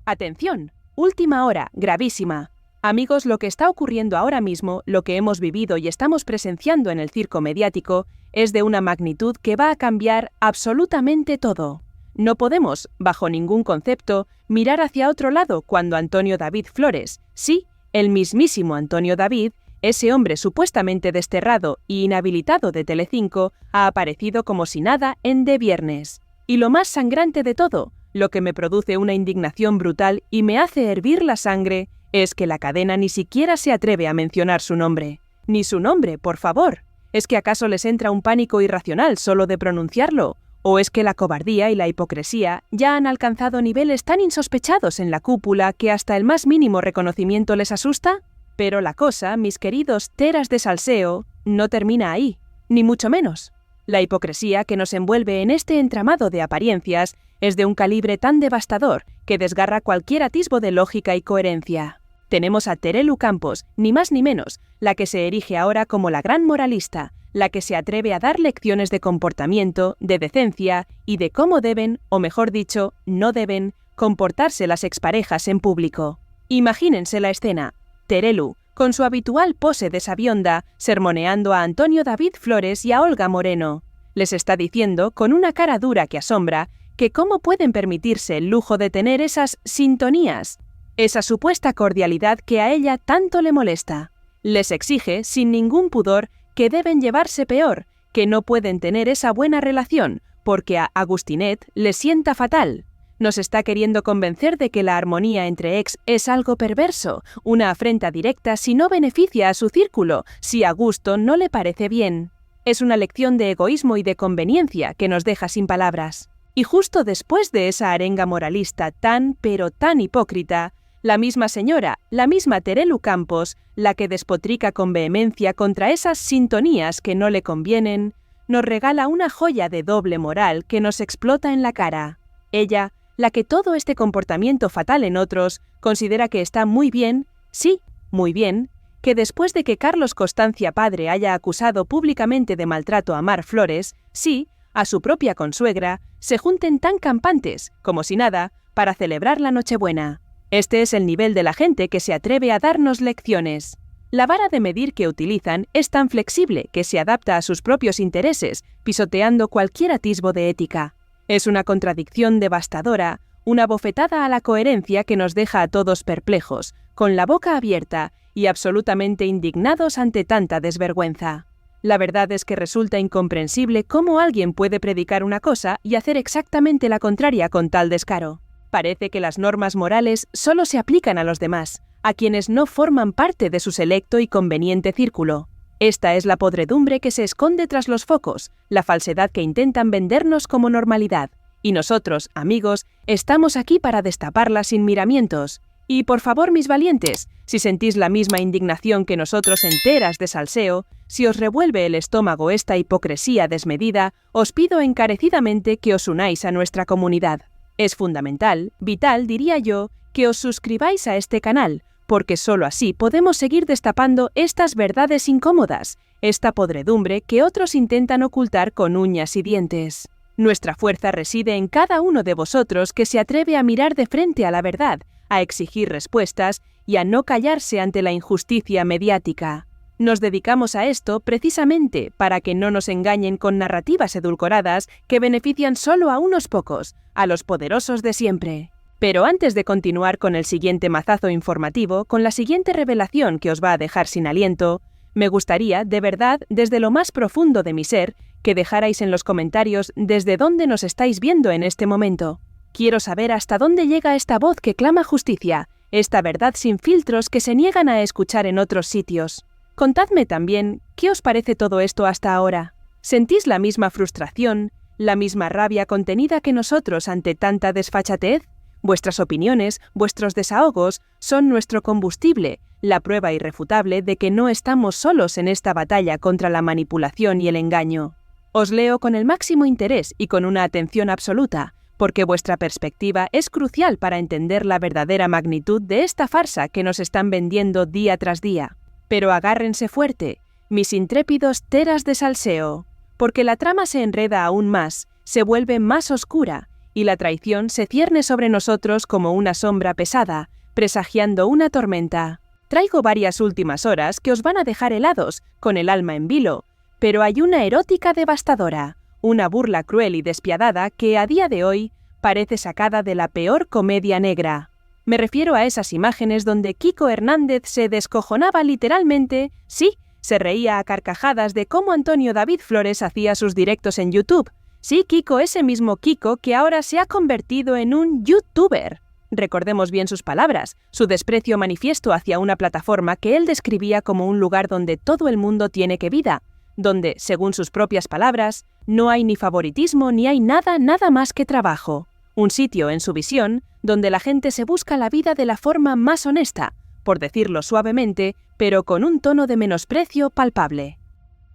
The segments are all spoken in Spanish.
Atención, última hora, gravísima. Amigos, lo que está ocurriendo ahora mismo, lo que hemos vivido y estamos presenciando en el circo mediático, es de una magnitud que va a cambiar absolutamente todo. No podemos, bajo ningún concepto, mirar hacia otro lado cuando Antonio David Flores, sí, el mismísimo Antonio David, ese hombre supuestamente desterrado y inhabilitado de Telecinco, ha aparecido como si nada en De Viernes. Y lo más sangrante de todo, lo que me produce una indignación brutal y me hace hervir la sangre, es que la cadena ni siquiera se atreve a mencionar su nombre. Ni su nombre, por favor. ¿Es que acaso les entra un pánico irracional solo de pronunciarlo? ¿O es que la cobardía y la hipocresía ya han alcanzado niveles tan insospechados en la cúpula que hasta el más mínimo reconocimiento les asusta? Pero la cosa, mis queridos teras de salseo, no termina ahí, ni mucho menos. La hipocresía que nos envuelve en este entramado de apariencias es de un calibre tan devastador que desgarra cualquier atisbo de lógica y coherencia. Tenemos a Terelu Campos, ni más ni menos, la que se erige ahora como la gran moralista, la que se atreve a dar lecciones de comportamiento, de decencia y de cómo deben, o mejor dicho, no deben, comportarse las exparejas en público. Imagínense la escena. Terelu, con su habitual pose de sabionda, sermoneando a Antonio David Flores y a Olga Moreno. Les está diciendo, con una cara dura que asombra, que cómo pueden permitirse el lujo de tener esas sintonías, esa supuesta cordialidad que a ella tanto le molesta. Les exige, sin ningún pudor, que deben llevarse peor, que no pueden tener esa buena relación, porque a Agustinet le sienta fatal. Nos está queriendo convencer de que la armonía entre ex es algo perverso, una afrenta directa si no beneficia a su círculo, si a Gusto no le parece bien. Es una lección de egoísmo y de conveniencia que nos deja sin palabras. Y justo después de esa arenga moralista tan, pero tan hipócrita, la misma señora, la misma Terelu Campos, la que despotrica con vehemencia contra esas sintonías que no le convienen, nos regala una joya de doble moral que nos explota en la cara. Ella, la que todo este comportamiento fatal en otros, considera que está muy bien, sí, muy bien, que después de que Carlos Constancia padre haya acusado públicamente de maltrato a Mar Flores, sí, a su propia consuegra, se junten tan campantes, como si nada, para celebrar la Nochebuena. Este es el nivel de la gente que se atreve a darnos lecciones. La vara de medir que utilizan es tan flexible que se adapta a sus propios intereses, pisoteando cualquier atisbo de ética. Es una contradicción devastadora, una bofetada a la coherencia que nos deja a todos perplejos, con la boca abierta y absolutamente indignados ante tanta desvergüenza. La verdad es que resulta incomprensible cómo alguien puede predicar una cosa y hacer exactamente la contraria con tal descaro. Parece que las normas morales solo se aplican a los demás, a quienes no forman parte de su selecto y conveniente círculo. Esta es la podredumbre que se esconde tras los focos, la falsedad que intentan vendernos como normalidad. Y nosotros, amigos, estamos aquí para destaparla sin miramientos. Y por favor, mis valientes, si sentís la misma indignación que nosotros enteras de salseo, si os revuelve el estómago esta hipocresía desmedida, os pido encarecidamente que os unáis a nuestra comunidad. Es fundamental, vital diría yo, que os suscribáis a este canal, porque solo así podemos seguir destapando estas verdades incómodas, esta podredumbre que otros intentan ocultar con uñas y dientes. Nuestra fuerza reside en cada uno de vosotros que se atreve a mirar de frente a la verdad, a exigir respuestas y a no callarse ante la injusticia mediática. Nos dedicamos a esto precisamente para que no nos engañen con narrativas edulcoradas que benefician solo a unos pocos, a los poderosos de siempre. Pero antes de continuar con el siguiente mazazo informativo, con la siguiente revelación que os va a dejar sin aliento, me gustaría, de verdad, desde lo más profundo de mi ser, que dejarais en los comentarios desde dónde nos estáis viendo en este momento. Quiero saber hasta dónde llega esta voz que clama justicia, esta verdad sin filtros que se niegan a escuchar en otros sitios. Contadme también, ¿qué os parece todo esto hasta ahora? ¿Sentís la misma frustración, la misma rabia contenida que nosotros ante tanta desfachatez? Vuestras opiniones, vuestros desahogos, son nuestro combustible, la prueba irrefutable de que no estamos solos en esta batalla contra la manipulación y el engaño. Os leo con el máximo interés y con una atención absoluta, porque vuestra perspectiva es crucial para entender la verdadera magnitud de esta farsa que nos están vendiendo día tras día. Pero agárrense fuerte, mis intrépidos teras de salseo, porque la trama se enreda aún más, se vuelve más oscura, y la traición se cierne sobre nosotros como una sombra pesada, presagiando una tormenta. Traigo varias últimas horas que os van a dejar helados, con el alma en vilo, pero hay una erótica devastadora, una burla cruel y despiadada que a día de hoy parece sacada de la peor comedia negra. Me refiero a esas imágenes donde Kiko Hernández se descojonaba literalmente, sí, se reía a carcajadas de cómo Antonio David Flores hacía sus directos en YouTube. Sí, Kiko, ese mismo Kiko que ahora se ha convertido en un YouTuber. Recordemos bien sus palabras, su desprecio manifiesto hacia una plataforma que él describía como un lugar donde todo el mundo tiene cabida, donde, según sus propias palabras, no hay ni favoritismo ni hay nada más que trabajo. Un sitio, en su visión, donde la gente se busca la vida de la forma más honesta, por decirlo suavemente, pero con un tono de menosprecio palpable.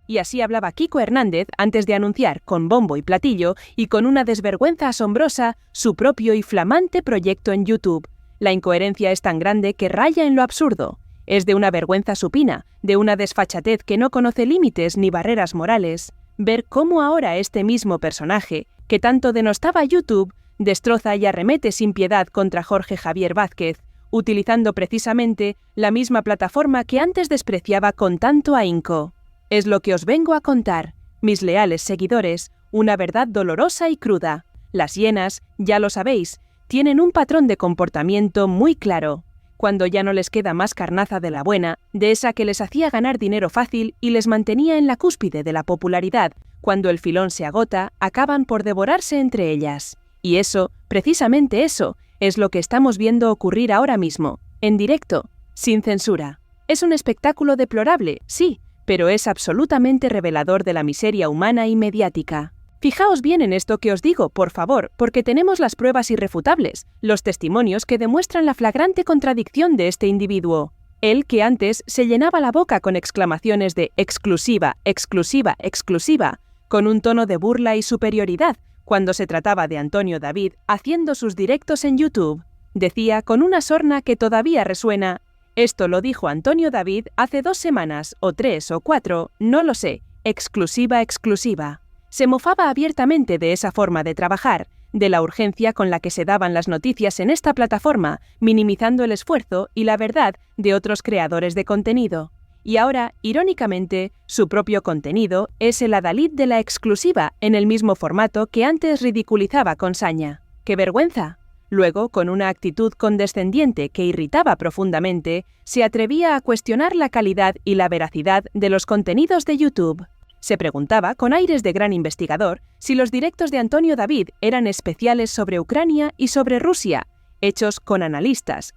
Y así hablaba Kiko Hernández antes de anunciar, con bombo y platillo, y con una desvergüenza asombrosa, su propio y flamante proyecto en YouTube. La incoherencia es tan grande que raya en lo absurdo. Es de una vergüenza supina, de una desfachatez que no conoce límites ni barreras morales, ver cómo ahora este mismo personaje, que tanto denostaba YouTube, destroza y arremete sin piedad contra Jorge Javier Vázquez, utilizando precisamente la misma plataforma que antes despreciaba con tanto ahínco. Es lo que os vengo a contar, mis leales seguidores, una verdad dolorosa y cruda. Las hienas, ya lo sabéis, tienen un patrón de comportamiento muy claro. Cuando ya no les queda más carnaza de la buena, de esa que les hacía ganar dinero fácil y les mantenía en la cúspide de la popularidad, cuando el filón se agota, acaban por devorarse entre ellas. Y eso, precisamente eso, es lo que estamos viendo ocurrir ahora mismo, en directo, sin censura. Es un espectáculo deplorable, sí, pero es absolutamente revelador de la miseria humana y mediática. Fijaos bien en esto que os digo, por favor, porque tenemos las pruebas irrefutables, los testimonios que demuestran la flagrante contradicción de este individuo. Él que antes se llenaba la boca con exclamaciones de exclusiva, exclusiva, exclusiva, con un tono de burla y superioridad, cuando se trataba de Antonio David haciendo sus directos en YouTube. Decía con una sorna que todavía resuena: esto lo dijo Antonio David hace 2 semanas, o 3 o 4, no lo sé, exclusiva, exclusiva. Se mofaba abiertamente de esa forma de trabajar, de la urgencia con la que se daban las noticias en esta plataforma, minimizando el esfuerzo y la verdad de otros creadores de contenido. Y ahora, irónicamente, su propio contenido es el adalid de la exclusiva en el mismo formato que antes ridiculizaba con saña. ¡Qué vergüenza! Luego, con una actitud condescendiente que irritaba profundamente, se atrevía a cuestionar la calidad y la veracidad de los contenidos de YouTube. Se preguntaba, con aires de gran investigador, si los directos de Antonio David eran especiales sobre Ucrania y sobre Rusia, hechos con analistas,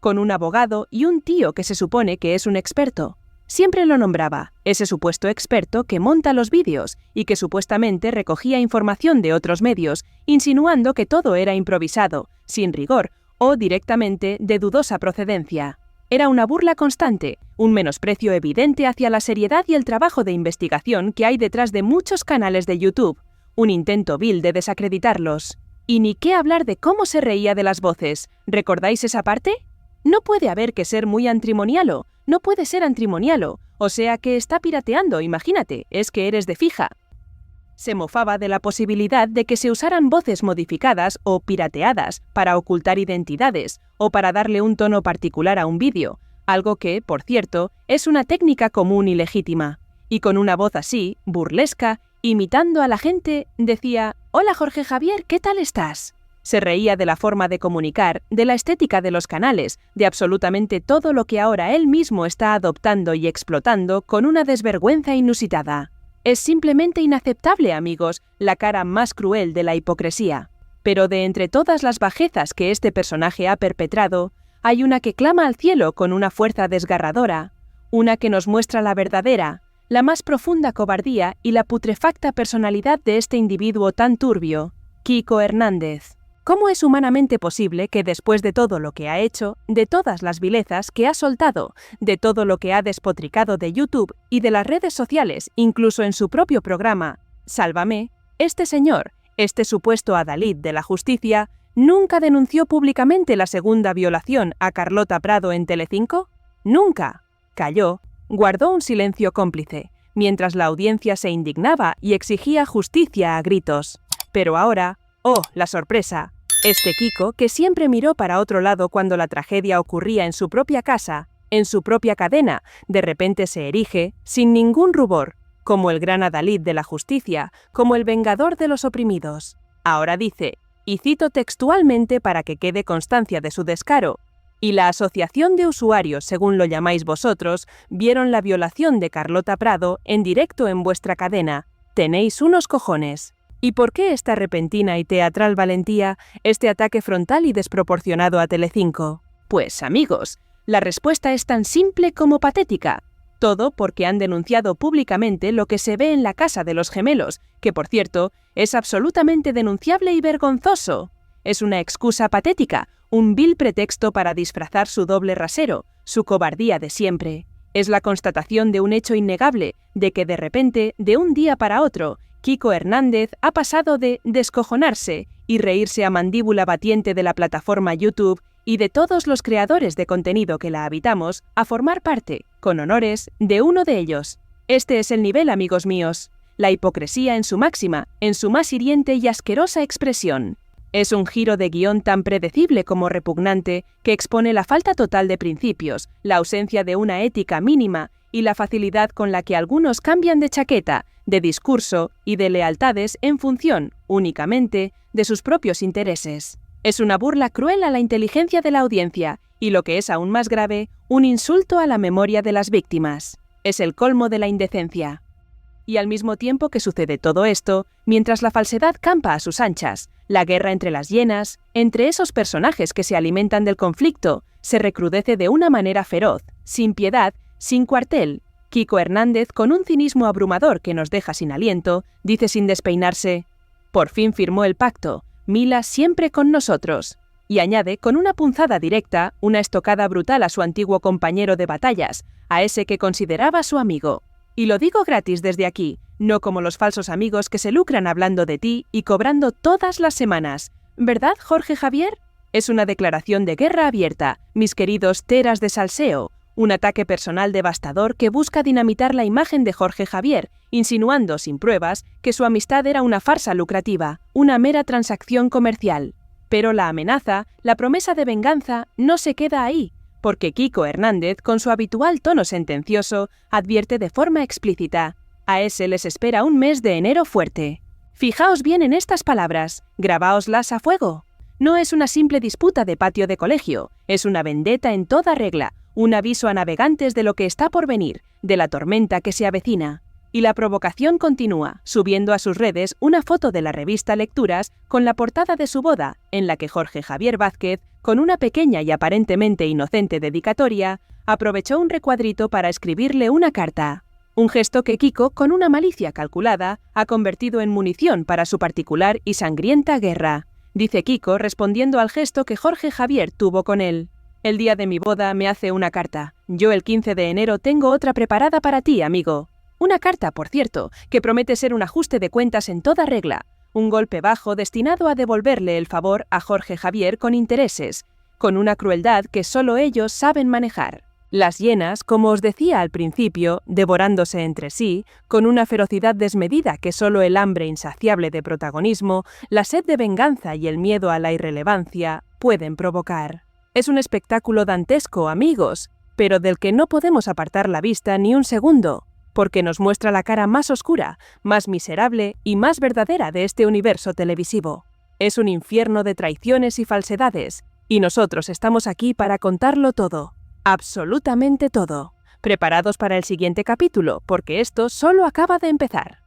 con un abogado y un tío que se supone que es un experto. Siempre lo nombraba, ese supuesto experto que monta los vídeos y que supuestamente recogía información de otros medios, insinuando que todo era improvisado, sin rigor o directamente de dudosa procedencia. Era una burla constante, un menosprecio evidente hacia la seriedad y el trabajo de investigación que hay detrás de muchos canales de YouTube, un intento vil de desacreditarlos. Y ni qué hablar de cómo se reía de las voces. ¿Recordáis esa parte? No puede haber que ser muy antrimonialo, no puede ser antrimonialo, o sea que está pirateando, imagínate, es que eres de fija. Se mofaba de la posibilidad de que se usaran voces modificadas o pirateadas para ocultar identidades o para darle un tono particular a un vídeo, algo que, por cierto, es una técnica común y legítima. Y con una voz así, burlesca, imitando a la gente, decía: «Hola Jorge Javier, ¿qué tal estás?». Se reía de la forma de comunicar, de la estética de los canales, de absolutamente todo lo que ahora él mismo está adoptando y explotando con una desvergüenza inusitada. Es simplemente inaceptable, amigos, la cara más cruel de la hipocresía. Pero de entre todas las bajezas que este personaje ha perpetrado, hay una que clama al cielo con una fuerza desgarradora, una que nos muestra la verdadera, la más profunda cobardía y la putrefacta personalidad de este individuo tan turbio, Kiko Hernández. ¿Cómo es humanamente posible que después de todo lo que ha hecho, de todas las vilezas que ha soltado, de todo lo que ha despotricado de YouTube y de las redes sociales, incluso en su propio programa, Sálvame, este señor, este supuesto adalid de la justicia, nunca denunció públicamente la segunda violación a Carlota Prado en Telecinco? Nunca. Calló, guardó un silencio cómplice, mientras la audiencia se indignaba y exigía justicia a gritos. Pero ahora, ¡oh, la sorpresa! Este Kiko, que siempre miró para otro lado cuando la tragedia ocurría en su propia casa, en su propia cadena, de repente se erige, sin ningún rubor, como el gran adalid de la justicia, como el vengador de los oprimidos. Ahora dice, y cito textualmente para que quede constancia de su descaro, y la asociación de usuarios, según lo llamáis vosotros, vieron la violación de Carlota Prado en directo en vuestra cadena. Tenéis unos cojones. ¿Y por qué esta repentina y teatral valentía, este ataque frontal y desproporcionado a Telecinco? Pues, amigos, la respuesta es tan simple como patética. Todo porque han denunciado públicamente lo que se ve en la casa de los gemelos, que, por cierto, es absolutamente denunciable y vergonzoso. Es una excusa patética, un vil pretexto para disfrazar su doble rasero, su cobardía de siempre. Es la constatación de un hecho innegable, de que de repente, de un día para otro, Kiko Hernández ha pasado de descojonarse y reírse a mandíbula batiente de la plataforma YouTube y de todos los creadores de contenido que la habitamos a formar parte, con honores, de uno de ellos. Este es el nivel, amigos míos. La hipocresía en su máxima, en su más hiriente y asquerosa expresión. Es un giro de guión tan predecible como repugnante que expone la falta total de principios, la ausencia de una ética mínima y la facilidad con la que algunos cambian de chaqueta, de discurso y de lealtades en función, únicamente, de sus propios intereses. Es una burla cruel a la inteligencia de la audiencia y, lo que es aún más grave, un insulto a la memoria de las víctimas. Es el colmo de la indecencia. Y al mismo tiempo que sucede todo esto, mientras la falsedad campa a sus anchas, la guerra entre las hienas, entre esos personajes que se alimentan del conflicto, se recrudece de una manera feroz, sin piedad, sin cuartel. Kiko Hernández, con un cinismo abrumador que nos deja sin aliento, dice sin despeinarse: «Por fin firmó el pacto, Mila siempre con nosotros». Y añade, con una punzada directa, una estocada brutal a su antiguo compañero de batallas, a ese que consideraba su amigo. Y lo digo gratis desde aquí, no como los falsos amigos que se lucran hablando de ti y cobrando todas las semanas. ¿Verdad, Jorge Javier? Es una declaración de guerra abierta, mis queridos teras de salseo. Un ataque personal devastador que busca dinamitar la imagen de Jorge Javier, insinuando sin pruebas que su amistad era una farsa lucrativa, una mera transacción comercial. Pero la amenaza, la promesa de venganza, no se queda ahí, porque Kiko Hernández, con su habitual tono sentencioso, advierte de forma explícita: a ese les espera un mes de enero fuerte. Fijaos bien en estas palabras, grabáoslas a fuego. No es una simple disputa de patio de colegio, es una vendetta en toda regla, un aviso a navegantes de lo que está por venir, de la tormenta que se avecina. Y la provocación continúa, subiendo a sus redes una foto de la revista Lecturas con la portada de su boda, en la que Jorge Javier Vázquez, con una pequeña y aparentemente inocente dedicatoria, aprovechó un recuadrito para escribirle una carta. Un gesto que Kiko, con una malicia calculada, ha convertido en munición para su particular y sangrienta guerra. Dice Kiko respondiendo al gesto que Jorge Javier tuvo con él: «El día de mi boda me hace una carta. Yo el 15 de enero tengo otra preparada para ti, amigo». Una carta, por cierto, que promete ser un ajuste de cuentas en toda regla, un golpe bajo destinado a devolverle el favor a Jorge Javier con intereses, con una crueldad que solo ellos saben manejar. Las hienas, como os decía al principio, devorándose entre sí, con una ferocidad desmedida que solo el hambre insaciable de protagonismo, la sed de venganza y el miedo a la irrelevancia pueden provocar. Es un espectáculo dantesco, amigos, pero del que no podemos apartar la vista ni un segundo, porque nos muestra la cara más oscura, más miserable y más verdadera de este universo televisivo. Es un infierno de traiciones y falsedades, y nosotros estamos aquí para contarlo todo, absolutamente todo. Preparados para el siguiente capítulo, porque esto solo acaba de empezar.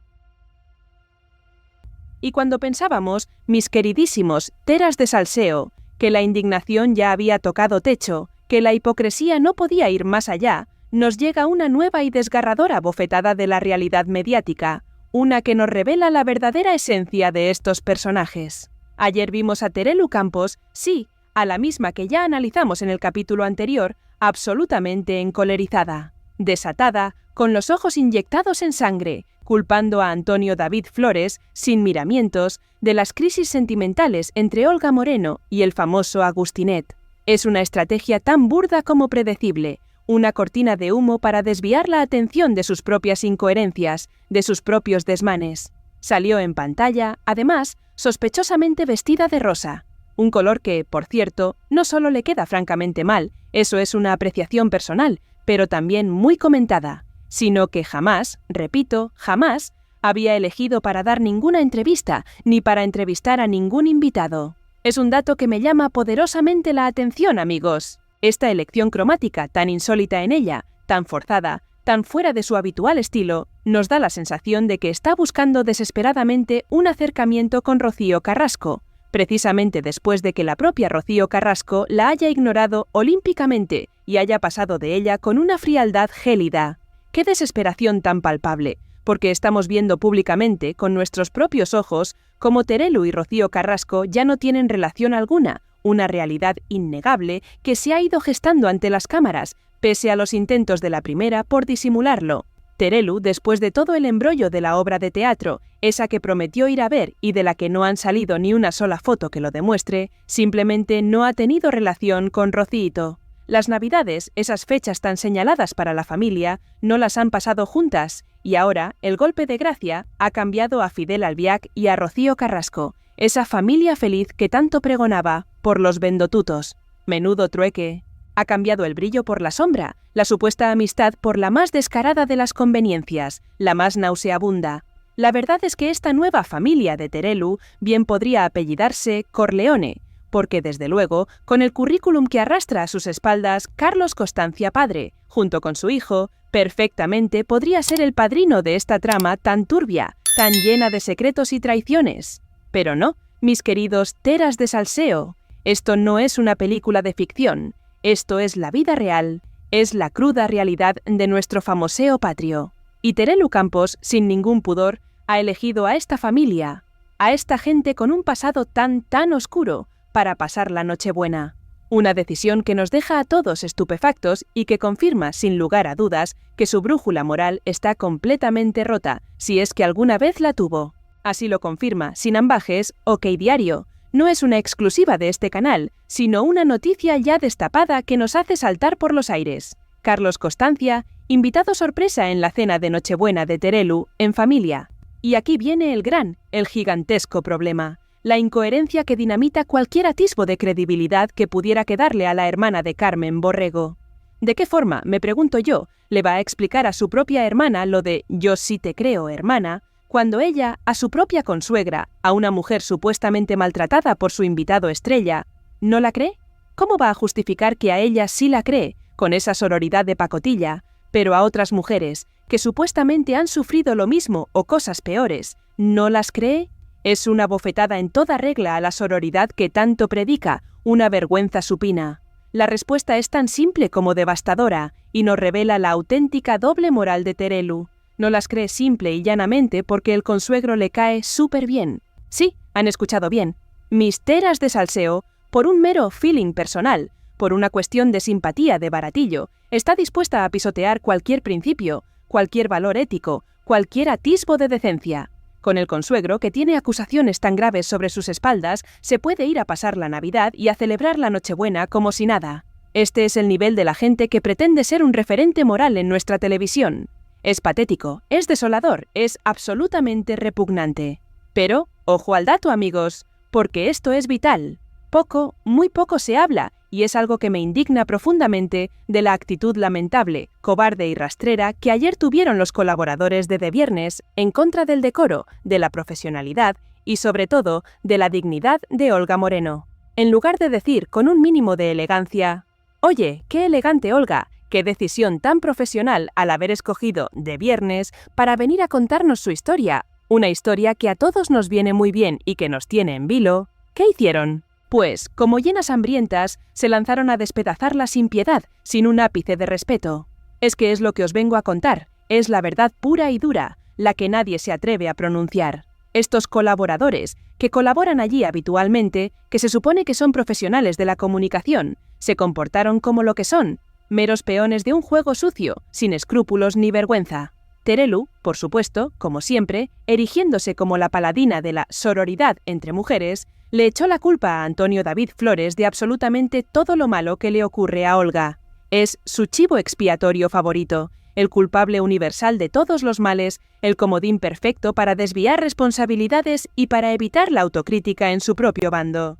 Y cuando pensábamos, mis queridísimos teras de salseo, que la indignación ya había tocado techo, que la hipocresía no podía ir más allá, nos llega una nueva y desgarradora bofetada de la realidad mediática, una que nos revela la verdadera esencia de estos personajes. Ayer vimos a Terelu Campos, sí, a la misma que ya analizamos en el capítulo anterior, absolutamente encolerizada, desatada, con los ojos inyectados en sangre, culpando a Antonio David Flores, sin miramientos, de las crisis sentimentales entre Olga Moreno y el famoso Agustinet. Es una estrategia tan burda como predecible, una cortina de humo para desviar la atención de sus propias incoherencias, de sus propios desmanes. Salió en pantalla, además, sospechosamente vestida de rosa, un color que, por cierto, no solo le queda francamente mal, eso es una apreciación personal, pero también muy comentada, sino que jamás, repito, jamás, había elegido para dar ninguna entrevista, ni para entrevistar a ningún invitado. Es un dato que me llama poderosamente la atención, amigos. Esta elección cromática tan insólita en ella, tan forzada, tan fuera de su habitual estilo, nos da la sensación de que está buscando desesperadamente un acercamiento con Rocío Carrasco, precisamente después de que la propia Rocío Carrasco la haya ignorado olímpicamente y haya pasado de ella con una frialdad gélida. ¡Qué desesperación tan palpable! Porque estamos viendo públicamente, con nuestros propios ojos, cómo Terelu y Rocío Carrasco ya no tienen relación alguna, una realidad innegable que se ha ido gestando ante las cámaras, pese a los intentos de la primera por disimularlo. Terelu, después de todo el embrollo de la obra de teatro, esa que prometió ir a ver y de la que no han salido ni una sola foto que lo demuestre, simplemente no ha tenido relación con Rocíito. Las Navidades, esas fechas tan señaladas para la familia, no las han pasado juntas, y ahora el golpe de gracia ha cambiado a Fidel Albiac y a Rocío Carrasco, esa familia feliz que tanto pregonaba, por los vendotutos. Menudo trueque. Ha cambiado el brillo por la sombra, la supuesta amistad por la más descarada de las conveniencias, la más nauseabunda. La verdad es que esta nueva familia de Terelu bien podría apellidarse Corleone, porque desde luego, con el currículum que arrastra a sus espaldas Carlos Costancia padre, junto con su hijo, perfectamente podría ser el padrino de esta trama tan turbia, tan llena de secretos y traiciones. Pero no, mis queridos teras de salseo, esto no es una película de ficción, esto es la vida real, es la cruda realidad de nuestro famoseo patrio. Y Terelu Campos, sin ningún pudor, ha elegido a esta familia, a esta gente con un pasado tan oscuro, para pasar la Nochebuena. Una decisión que nos deja a todos estupefactos y que confirma, sin lugar a dudas, que su brújula moral está completamente rota, si es que alguna vez la tuvo. Así lo confirma, sin ambajes, OK Diario. No es una exclusiva de este canal, sino una noticia ya destapada que nos hace saltar por los aires. Carlos Costancia, invitado sorpresa en la cena de Nochebuena de Terelu, en familia. Y aquí viene el gigantesco problema. La incoherencia que dinamita cualquier atisbo de credibilidad que pudiera quedarle a la hermana de Carmen Borrego. ¿De qué forma, me pregunto yo, le va a explicar a su propia hermana lo de «yo sí te creo, hermana», cuando ella, a su propia consuegra, a una mujer supuestamente maltratada por su invitado estrella, ¿no la cree? ¿Cómo va a justificar que a ella sí la cree, con esa sororidad de pacotilla, pero a otras mujeres, que supuestamente han sufrido lo mismo o cosas peores, no las cree? Es una bofetada en toda regla a la sororidad que tanto predica, una vergüenza supina. La respuesta es tan simple como devastadora y nos revela la auténtica doble moral de Terelu. No las cree simple y llanamente porque el consuegro le cae súper bien. Sí, han escuchado bien. Mis teras de salseo, por un mero feeling personal, por una cuestión de simpatía de baratillo, está dispuesta a pisotear cualquier principio, cualquier valor ético, cualquier atisbo de decencia. Con el consuegro, que tiene acusaciones tan graves sobre sus espaldas, se puede ir a pasar la Navidad y a celebrar la Nochebuena como si nada. Este es el nivel de la gente que pretende ser un referente moral en nuestra televisión. Es patético, es desolador, es absolutamente repugnante. Pero, ojo al dato, amigos, porque esto es vital. Poco, muy poco se habla, y es algo que me indigna profundamente, de la actitud lamentable, cobarde y rastrera que ayer tuvieron los colaboradores de Viernes en contra del decoro, de la profesionalidad y, sobre todo, de la dignidad de Olga Moreno. En lugar de decir con un mínimo de elegancia, «Oye, qué elegante Olga, qué decisión tan profesional al haber escogido Viernes para venir a contarnos su historia, una historia que a todos nos viene muy bien y que nos tiene en vilo», ¿qué hicieron? Pues, como hienas hambrientas, se lanzaron a despedazarla sin piedad, sin un ápice de respeto. Es que es lo que os vengo a contar, es la verdad pura y dura, la que nadie se atreve a pronunciar. Estos colaboradores, que colaboran allí habitualmente, que se supone que son profesionales de la comunicación, se comportaron como lo que son, meros peones de un juego sucio, sin escrúpulos ni vergüenza. Terelu, por supuesto, como siempre, erigiéndose como la paladina de la sororidad entre mujeres, le echó la culpa a Antonio David Flores de absolutamente todo lo malo que le ocurre a Olga. Es su chivo expiatorio favorito, el culpable universal de todos los males, el comodín perfecto para desviar responsabilidades y para evitar la autocrítica en su propio bando.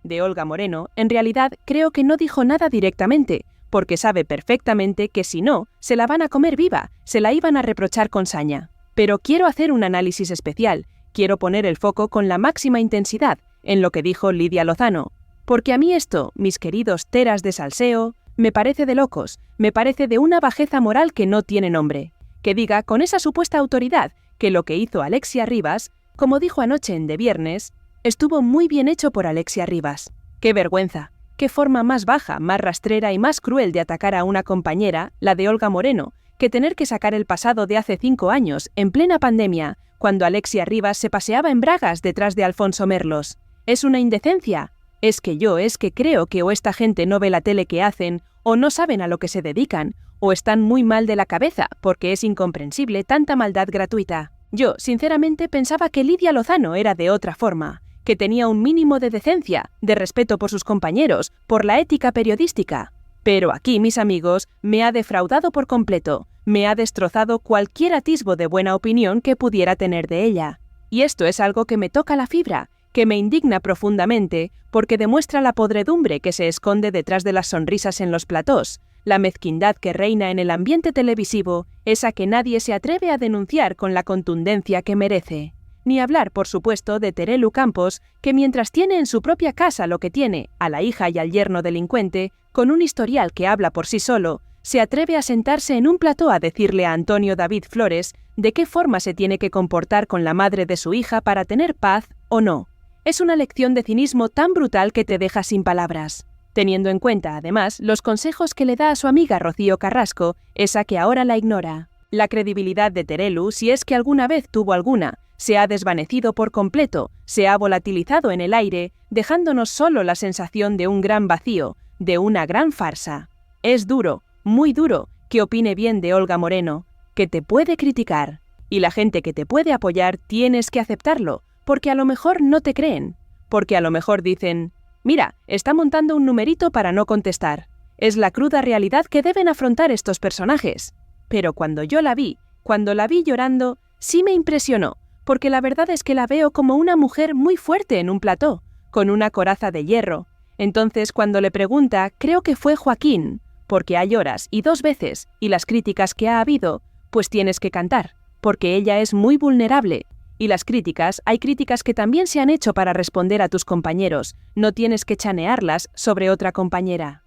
De Olga Moreno, en realidad, creo que no dijo nada directamente, porque sabe perfectamente que si no, se la van a comer viva, se la iban a reprochar con saña. Pero quiero hacer un análisis especial, quiero poner el foco con la máxima intensidad en lo que dijo Lidia Lozano, porque a mí esto, mis queridos teras de salseo, me parece de locos, me parece de una bajeza moral que no tiene nombre. Que diga con esa supuesta autoridad que lo que hizo Alexia Rivas, como dijo anoche en De Viernes, estuvo muy bien hecho por Alexia Rivas. ¡Qué vergüenza! ¡Qué forma más baja, más rastrera y más cruel de atacar a una compañera, la de Olga Moreno, que tener que sacar el pasado de hace 5 años, en plena pandemia, cuando Alexia Rivas se paseaba en bragas detrás de Alfonso Merlos! ¿Es una indecencia? Es que creo que o esta gente no ve la tele que hacen, o no saben a lo que se dedican, o están muy mal de la cabeza, porque es incomprensible tanta maldad gratuita. Yo, sinceramente, pensaba que Lidia Lozano era de otra forma, que tenía un mínimo de decencia, de respeto por sus compañeros, por la ética periodística. Pero aquí, mis amigos, me ha defraudado por completo, me ha destrozado cualquier atisbo de buena opinión que pudiera tener de ella. Y esto es algo que me toca la fibra, que me indigna profundamente, porque demuestra la podredumbre que se esconde detrás de las sonrisas en los platós, la mezquindad que reina en el ambiente televisivo, esa que nadie se atreve a denunciar con la contundencia que merece. Ni hablar, por supuesto, de Terelu Campos, que mientras tiene en su propia casa lo que tiene, a la hija y al yerno delincuente, con un historial que habla por sí solo, se atreve a sentarse en un plató a decirle a Antonio David Flores de qué forma se tiene que comportar con la madre de su hija para tener paz o no. Es una lección de cinismo tan brutal que te deja sin palabras. Teniendo en cuenta, además, los consejos que le da a su amiga Rocío Carrasco, esa que ahora la ignora. La credibilidad de Terelu, si es que alguna vez tuvo alguna, se ha desvanecido por completo, se ha volatilizado en el aire, dejándonos solo la sensación de un gran vacío, de una gran farsa. Es duro, muy duro, que opine bien de Olga Moreno, que te puede criticar. Y la gente que te puede apoyar tienes que aceptarlo, porque a lo mejor no te creen, porque a lo mejor dicen, mira, está montando un numerito para no contestar. Es la cruda realidad que deben afrontar estos personajes. Pero cuando la vi llorando, sí me impresionó, porque la verdad es que la veo como una mujer muy fuerte en un plató, con una coraza de hierro. Entonces cuando le pregunta, creo que fue Joaquín, porque hay horas y 2 veces, y las críticas que ha habido, pues tienes que cantar, porque ella es muy vulnerable. Y las críticas, hay críticas que también se han hecho para responder a tus compañeros, no tienes que chanearlas sobre otra compañera.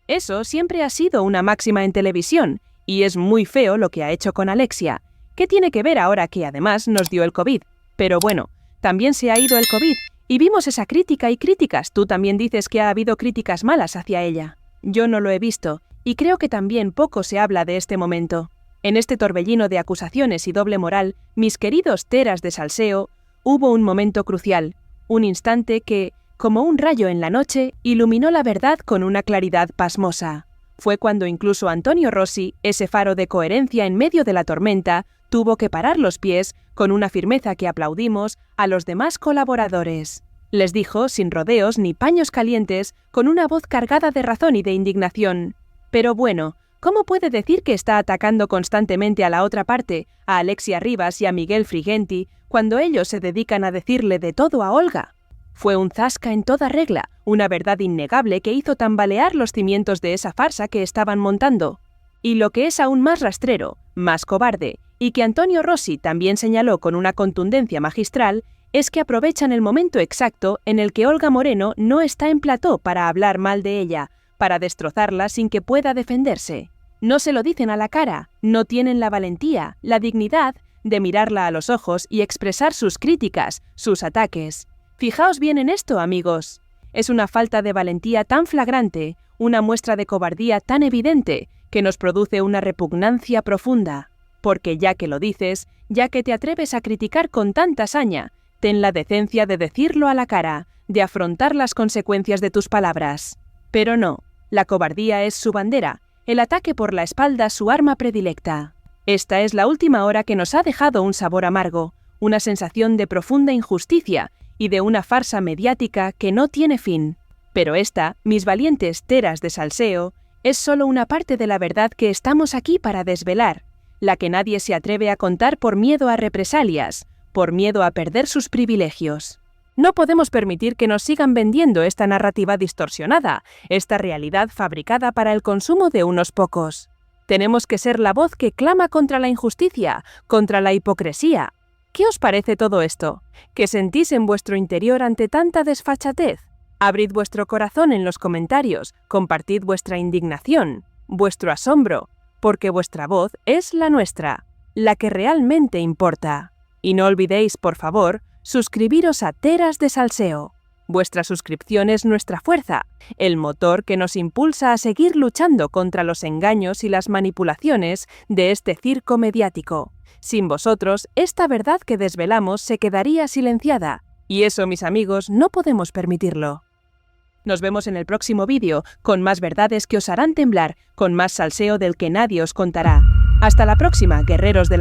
Eso siempre ha sido una máxima en televisión, y es muy feo lo que ha hecho con Alexia. ¿Qué tiene que ver ahora que además nos dio el COVID? Pero bueno, también se ha ido el COVID, y vimos esa crítica y críticas. Tú también dices que ha habido críticas malas hacia ella. Yo no lo he visto, y creo que también poco se habla de este momento. En este torbellino de acusaciones y doble moral, mis queridos teras de salseo, hubo un momento crucial, un instante que, como un rayo en la noche, iluminó la verdad con una claridad pasmosa. Fue cuando incluso Antonio Rossi, ese faro de coherencia en medio de la tormenta, tuvo que parar los pies, con una firmeza que aplaudimos, a los demás colaboradores. Les dijo, sin rodeos ni paños calientes, con una voz cargada de razón y de indignación. Pero bueno, ¿cómo puede decir que está atacando constantemente a la otra parte, a Alexia Rivas y a Miguel Frigenti, cuando ellos se dedican a decirle de todo a Olga? Fue un zasca en toda regla, una verdad innegable que hizo tambalear los cimientos de esa farsa que estaban montando. Y lo que es aún más rastrero, más cobarde, y que Antonio Rossi también señaló con una contundencia magistral, es que aprovechan el momento exacto en el que Olga Moreno no está en plató para hablar mal de ella, para destrozarla sin que pueda defenderse. No se lo dicen a la cara, no tienen la valentía, la dignidad de mirarla a los ojos y expresar sus críticas, sus ataques. Fijaos bien en esto, amigos. Es una falta de valentía tan flagrante, una muestra de cobardía tan evidente, que nos produce una repugnancia profunda. Porque ya que lo dices, ya que te atreves a criticar con tanta saña, ten la decencia de decirlo a la cara, de afrontar las consecuencias de tus palabras. Pero no, la cobardía es su bandera, el ataque por la espalda su arma predilecta. Esta es la última hora que nos ha dejado un sabor amargo, una sensación de profunda injusticia y de una farsa mediática que no tiene fin. Pero esta, mis valientes teras de salseo, Es solo una parte de la verdad que estamos aquí para desvelar, la que nadie se atreve a contar por miedo a represalias, por miedo a perder sus privilegios. No podemos permitir que nos sigan vendiendo esta narrativa distorsionada, esta realidad fabricada para el consumo de unos pocos. Tenemos que ser la voz que clama contra la injusticia, contra la hipocresía. ¿Qué os parece todo esto? ¿Qué sentís en vuestro interior ante tanta desfachatez? Abrid vuestro corazón en los comentarios, compartid vuestra indignación, vuestro asombro, porque vuestra voz es la nuestra, la que realmente importa. Y no olvidéis, por favor, suscribiros a Teras de Salseo. Vuestra suscripción es nuestra fuerza, el motor que nos impulsa a seguir luchando contra los engaños y las manipulaciones de este circo mediático. Sin vosotros, esta verdad que desvelamos se quedaría silenciada, y eso, mis amigos, no podemos permitirlo. Nos vemos en el próximo vídeo, con más verdades que os harán temblar, con más salseo del que nadie os contará. Hasta la próxima, guerreros de la